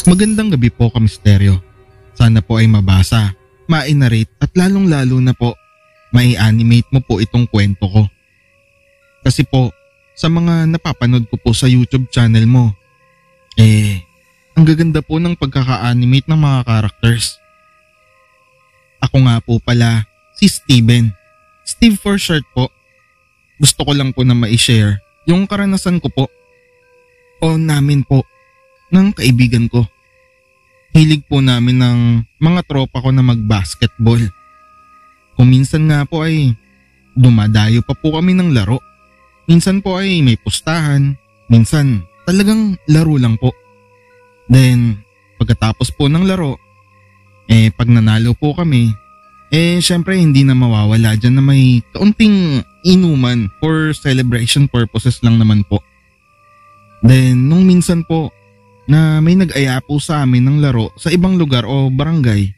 Magandang gabi po, Kamisteryo. Sana po ay mabasa, ma-narrate at lalong-lalo na po mai-animate mo po itong kwento ko. Kasi po, sa mga napapanood ko po sa YouTube channel mo, ang gaganda po ng pagkaka-animate ng mga characters. Ako nga po pala, si Steven. Steve for short po. Gusto ko lang po na ma-share yung karanasan ko po o namin po ng kaibigan ko. Hilig po namin ng mga tropa ko na mag-basketball. Kung minsan nga po ay dumadayo pa po kami ng laro. Minsan po ay may pustahan, minsan talagang laro lang po. Then pagkatapos po ng laro, pag nanalo po kami, syempre hindi na mawawala dyan na may kaunting inuman for celebration purposes lang naman po. Then nung minsan po na may nag-aya po sa amin ng laro sa ibang lugar o barangay,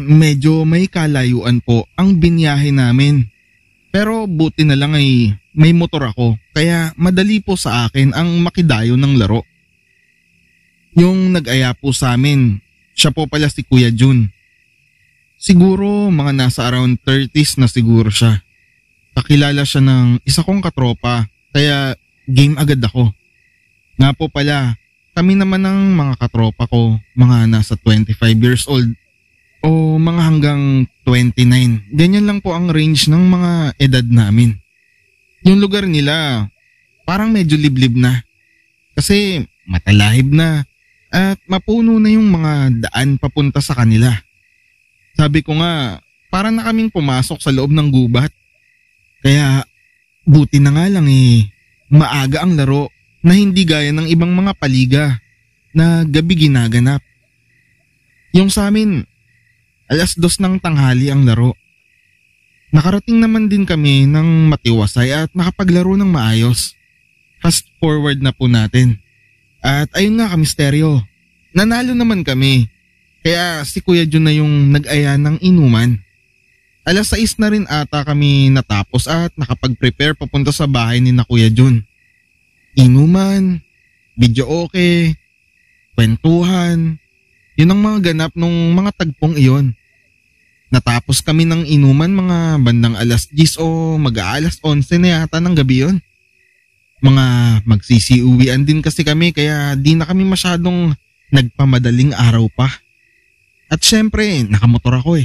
medyo may kalayuan po ang binyahe namin. Pero buti na lang ay may motor ako, kaya madali po sa akin ang makidayo ng laro. Yung nag-aya po sa amin, siya po pala si Kuya Jun. Siguro mga nasa around 30s na siguro siya. Kakilala siya ng isa kong katropa, kaya game agad ako. Nga po pala, kami naman ng mga katropa ko, mga nasa 25 years old o mga hanggang 29. Ganyan lang po ang range ng mga edad namin. Yung lugar nila, parang medyo liblib na. Kasi matalahib na at mapuno na yung mga daan papunta sa kanila. Sabi ko nga, para na kaming pumasok sa loob ng gubat. Kaya buti na nga lang maaga ang laro na hindi gaya ng ibang mga paliga na gabi ginaganap. Yung sa amin, 2:00 ng tanghali ang laro. Nakarating naman din kami ng matiwasay at nakapaglaro ng maayos. Fast forward na po natin. At ayun nga, Kamisteryo, nanalo naman kami. Kaya si Kuya Jun na yung nag-aya ng inuman. 6:00 na rin ata kami natapos at nakapag-prepare papunta sa bahay ni na Kuya Jun. Inuman, video okay, kwentuhan, yun ang mga ganap nung mga tagpong iyon. Natapos kami ng inuman mga bandang 10:00 o mag-aalas 11 na yata ng gabi yun. Mga magsisiuwian din kasi kami kaya di na kami masyadong nagpamadaling araw pa. At syempre, nakamotor ako .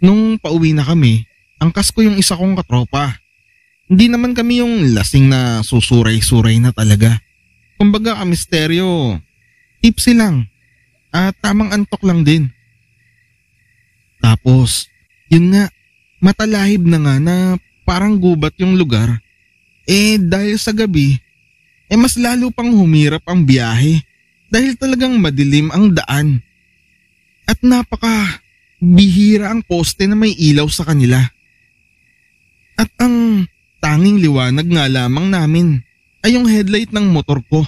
Nung pauwi na kami, angkas ko yung isa kong katropa. Hindi naman kami yung lasing na susuray-suray na talaga. Kumbaga, Kamisteryo, tipsy lang at tamang antok lang din. Tapos, yun nga, matalahib na nga na parang gubat yung lugar. Dahil sa gabi, mas lalo pang humirap ang biyahe dahil talagang madilim ang daan. At napaka bihira ang poste na may ilaw sa kanila. At ang tanging liwanag nga lamang namin ay yung headlight ng motor ko.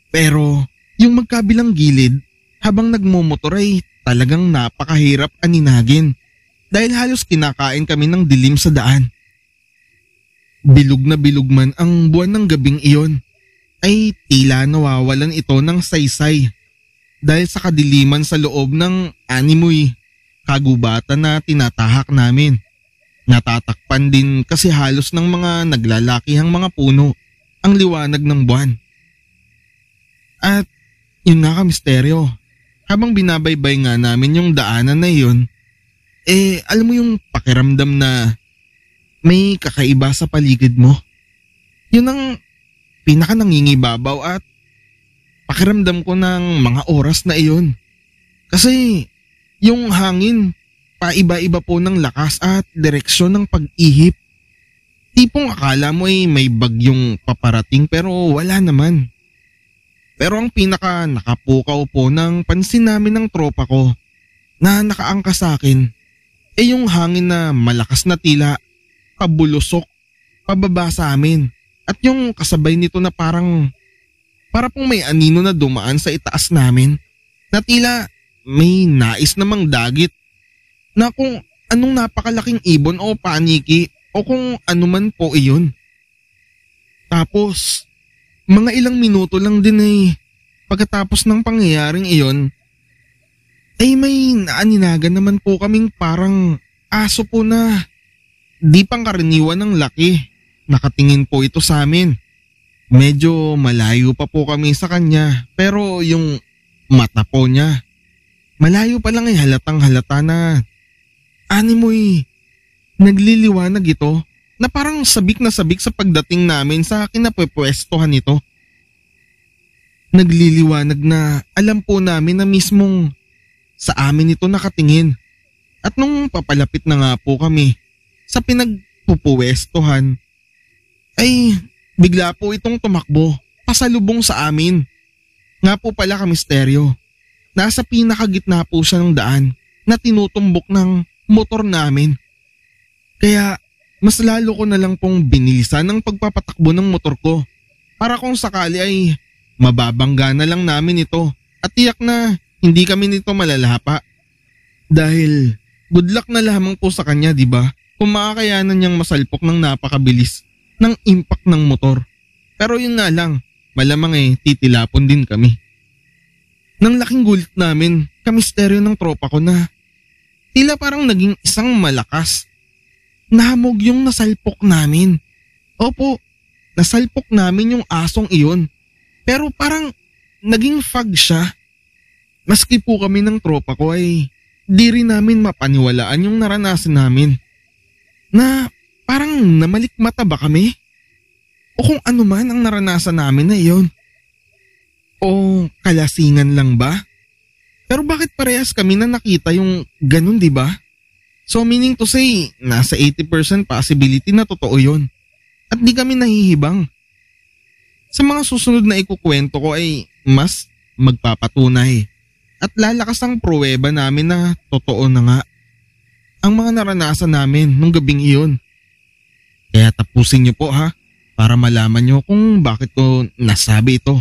Pero yung magkabilang gilid habang nagmumotor ay talagang napakahirap aninagin dahil halos kinakain kami ng dilim sa daan. Bilog na bilog man ang buwan ng gabing iyon ay tila nawawalan ito ng saysay dahil sa kadiliman sa loob ng animoy kagubatan na tinatahak namin. Natatakpan din kasi halos ng mga naglalakihang mga puno ang liwanag ng buwan. At yun nga, Kamisteryo, habang binabaybay nga namin yung daanan na yun, alam mo yung pakiramdam na may kakaiba sa paligid mo. Yun ang pinaka nangingibabaw at pakiramdam ko ng mga oras na iyon. Kasi yung hangin, paiba-iba po ng lakas at direksyon ng pag-ihip. Tipong akala mo may bagyong paparating pero wala naman. Pero ang pinaka nakapukaw po ng pansin namin ng tropa ko na nakaangka sa akin yung hangin na malakas na tila kabulusok pababa sa amin at yung kasabay nito na para pong may anino na dumaan sa itaas namin na tila may nais namang dagit na kung anong napakalaking ibon o paniki o kung anuman po iyon. Tapos mga ilang minuto lang din pagkatapos ng pangyayaring iyon, ay may naaninagan naman po kaming parang aso po na di pangkaraniwan ng laki. Nakatingin po ito sa amin. Medyo malayo pa po kami sa kanya pero yung mata po niya, malayo pa lang ay halatang halata na animoy nagliliwanag ito na parang sabik na sabik sa pagdating namin sa kinapwestuhan nito. Nagliliwanag na alam po namin na mismong sa amin ito nakatingin. At nung papalapit na nga po kami sa pinagpupuwestuhan, ay bigla po itong tumakbo pasalubong sa amin. Nga po pala kamisteryo, nasa pinakagitna po siya ng daan na tinutumbok ng motor namin. Kaya mas lalo ko na lang pong binilisan ng pagpapatakbo ng motor ko para kung sakali ay mababangga na lang namin ito at tiyak na hindi kami nito malalapa. Dahil good luck na lamang po sa kanya, di ba? Kung makakayanan niyang masalpok ng napakabilis ng impact ng motor. Pero yun nga lang, malamang titilapon din kami. Nang laking gulit namin, kamisteryo ng tropa ko na tila parang naging isang malakas. Nahamog yung nasalpok namin. Opo, nasalpok namin yung asong iyon. Pero parang naging fog siya. Maski po kami ng tropa ko ay di rin namin mapaniwalaan yung naranasan namin. Na parang namalikmata ba kami? O kung ano man ang naranasan namin na iyon. O kalasingan lang ba? Pero bakit parehas kami na nakita yung ganun, di ba? So meaning to say, nasa 80% possibility na totoo yun. At di kami nahihibang. Sa mga susunod na ikukwento ko ay mas magpapatunay. At lalakas ang pruweba namin na totoo na nga ang mga naranasan namin nung gabing iyon. Kaya tapusin niyo po ha, para malaman niyo kung bakit ko nasabi ito.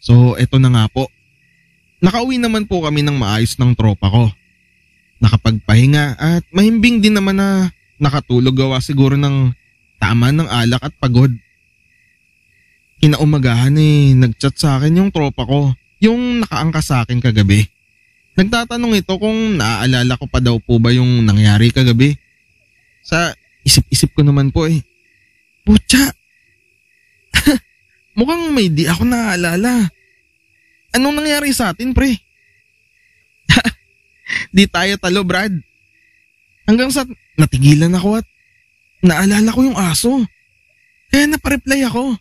So eto na nga po. Nakauwi naman po kami ng maayos ng tropa ko. Nakapagpahinga at mahimbing din naman na nakatulog gawa siguro ng tama ng alak at pagod. Kinaumagahan nagchat sa akin yung tropa ko, yung nakaangka sa akin kagabi. Nagtatanong ito kung naaalala ko pa daw po ba yung nangyari kagabi. Sa isip-isip ko naman po Putya, mukhang may di ako naaalala. Anong nangyari sa atin pre? Di tayo talo Brad. Hanggang sa natigilan ako at naalala ko yung aso. Kaya napareply ako.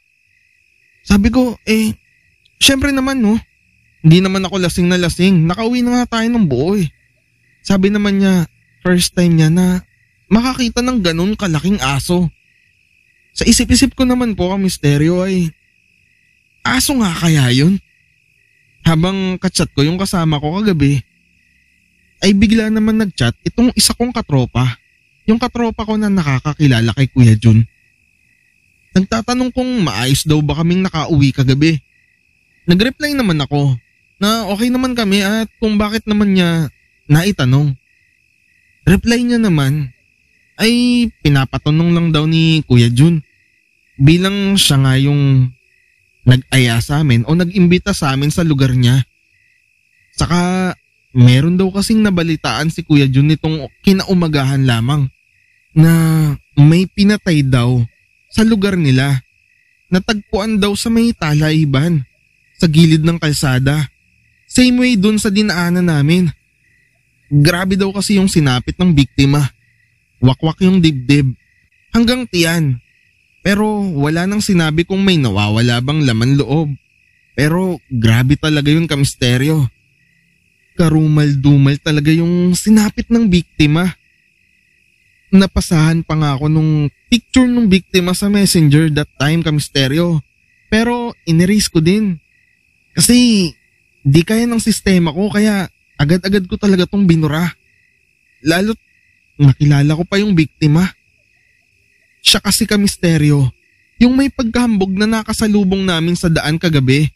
Sabi ko syempre naman no. Hindi naman ako lasing na lasing. Nakauwi na nga tayo ng buo Sabi naman niya, first time niya na makakita ng ganun kalaking aso. Sa isip-isip ko naman po kamisteryo aso nga kaya yun? Habang kachat ko yung kasama ko kagabi, ay bigla naman nagchat itong isa kong katropa. Yung katropa ko na nakakakilala kay Kuya Jun. Nagtatanong kung maayos daw ba kaming nakauwi kagabi. Nag-reply naman ako na okay naman kami at kung bakit naman niya naitanong. Reply niya naman ay pinapatanong lang daw ni Kuya Jun. Bilang siya nga yung nag-aya sa amin o nag-imbita sa amin sa lugar niya. Saka meron daw kasing nabalitaan si Kuya Jun nitong kinaumagahan lamang na may pinatay daw sa lugar nila. Natagpuan daw sa may talaiban sa gilid ng kalsada. Same way dun sa dinaanan namin. Grabe daw kasi yung sinapit ng biktima. Wakwak yung dibdib hanggang tiyan. Pero wala nang sinabi kung may nawawala bang laman loob. Pero grabe talaga yun kamisteryo. Karumal-dumal talaga yung sinapit ng biktima. Napasahan pa nga ako nung picture ng biktima sa messenger that time kamisteryo. Pero inerase ko din. Kasi di kaya ng sistema ko kaya agad-agad ko talaga tong binura. Lalo't nakilala ko pa yung biktima. Siya kasi kamisteryo, yung may pagkahambog na nakasalubong namin sa daan kagabi.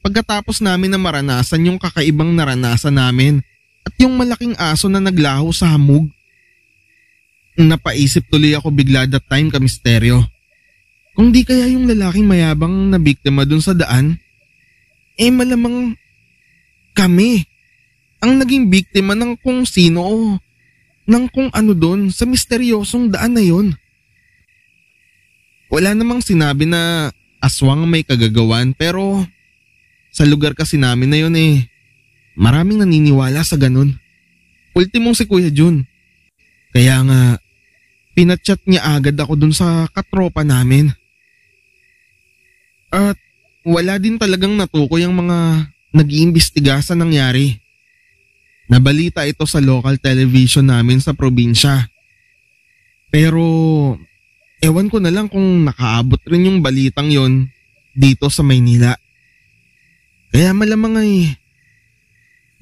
Pagkatapos namin na maranasan yung kakaibang naranasan namin at yung malaking aso na naglaho sa hamog. Napaisip tuloy ako bigla that time kamisteryo. Kung di kaya yung lalaking mayabang na biktima dun sa daan, malamang kami ang naging biktima ng kung sino o ng kung ano doon sa misteryosong daan na yon. Wala namang sinabi na aswang may kagagawan pero sa lugar kasi namin na yun maraming naniniwala sa ganun. Ultimong si Kuya Jun. Kaya nga pinachat niya agad ako dun sa katropa namin. At wala din talagang natukoy ang mga nag-iimbestiga sa nangyari. Nabalita ito sa local television namin sa probinsya. Pero ewan ko na lang kung nakaabot rin yung balitang yon dito sa Maynila. Kaya malamang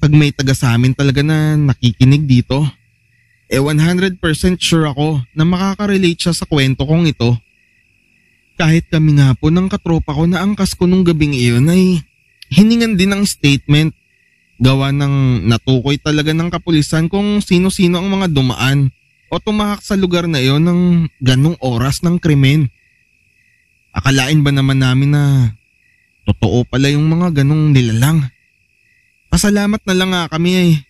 pag may taga sa amin talaga na nakikinig dito, 100% sure ako na makaka-relate siya sa kwento kong ito. Kahit kami nga po ng katropa ko na angkas ko nung gabing iyon ay hiningan din ng statement. Gawa ng natukoy talaga ng kapulisan kung sino-sino ang mga dumaan o tumahak sa lugar na iyon ng ganong oras ng krimen. Akalain ba naman namin na totoo pala yung mga ganong nilalang? Pasalamat na lang nga kami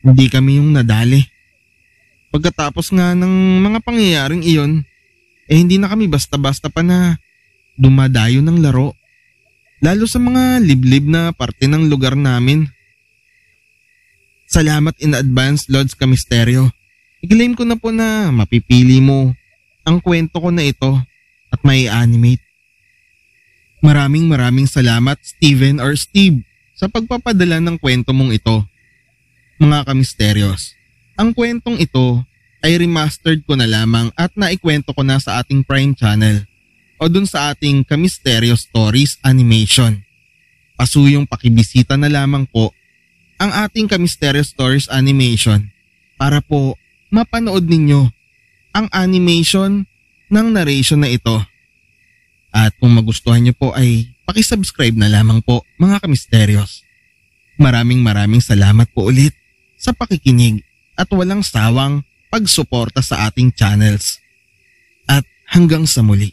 hindi kami yung nadali. Pagkatapos nga ng mga pangyayaring iyon, hindi na kami basta-basta pa na dumadayo ng laro. Lalo sa mga liblib na parte ng lugar namin. Salamat in advance, Lods Kamisteryo. I-claim ko na po na mapipili mo ang kwento ko na ito at may animate. Maraming salamat Steven or Steve sa pagpapadala ng kwento mong ito. Mga Kamisteryos, ang kwentong ito ay remastered ko na lamang at naikwento ko na sa ating Prime Channel o dun sa ating Kamisteryo Stories Animation. Pasuyong pakibisita na lamang po ang ating Kamisteryo Stories Animation para po mapanood ninyo ang animation ng narration na ito. At kung magustuhan nyo po ay pakisubscribe na lamang po mga Kamisteryos. Maraming salamat po ulit sa pakikinig at walang sawang pagsuporta sa ating channels. At hanggang sa muli.